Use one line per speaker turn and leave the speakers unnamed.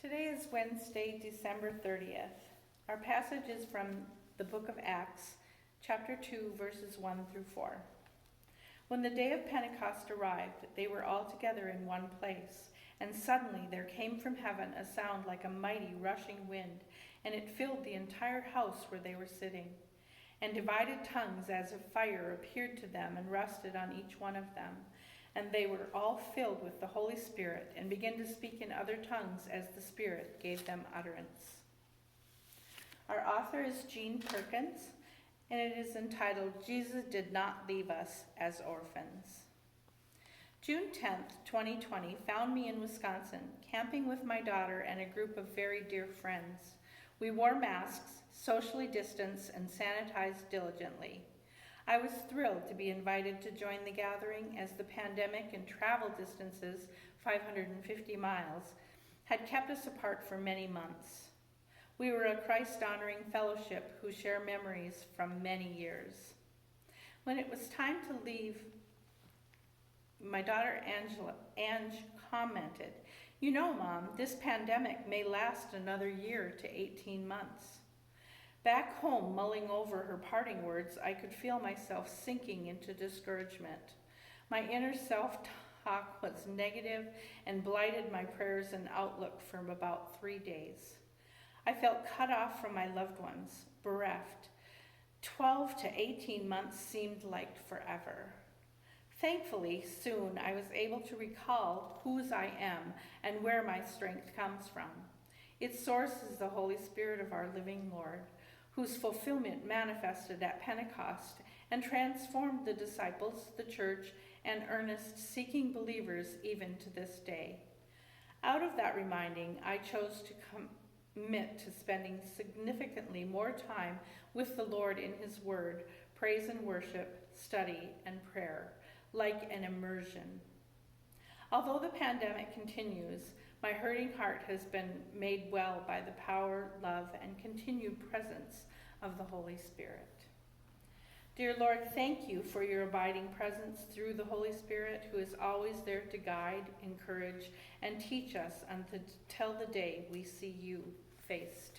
Today is Wednesday, December 30th. Our passage is from the book of Acts, chapter 2, verses 1 through 4. When the day of Pentecost arrived, they were all together in one place, and suddenly there came from heaven a sound like a mighty rushing wind, and it filled the entire house where they were sitting. And divided tongues as of fire appeared to them and rested on each one of them. And they were all filled with the Holy Spirit and began to speak in other tongues as the Spirit gave them utterance. Our author is Perkins, and it is entitled, Jesus Did Not Leave Us as Orphans. June 10th, 2020 found me in Wisconsin, camping with my daughter and a group of very dear friends. We wore masks, socially distanced, and sanitized diligently. I was thrilled to be invited to join the gathering as the pandemic and travel distances, 550 miles, had kept us apart for many months. We were a Christ-honoring fellowship who share memories from many years. When it was time to leave, my daughter Ange commented, "You know, Mom, this pandemic may last another year to 18 months. Back home, mulling over her parting words, I could feel myself sinking into discouragement. My inner self-talk was negative and blighted my prayers and outlook for about 3 days. I felt cut off from my loved ones, bereft. 12 to 18 months seemed like forever. Thankfully, soon I was able to recall whose I am and where my strength comes from. Its source is the Holy Spirit of our living Lord, whose fulfillment manifested at Pentecost and transformed the disciples, the church, and earnest seeking believers even to this day. Out of that reminding, I chose to commit to spending significantly more time with the Lord in His Word, praise and worship, study, and prayer, like an immersion. Although the pandemic continues, my hurting heart has been made well by the power, love, and continued presence of the Holy Spirit. Dear Lord, thank you for your abiding presence through the Holy Spirit, who is always there to guide, encourage, and teach us until the day we see you face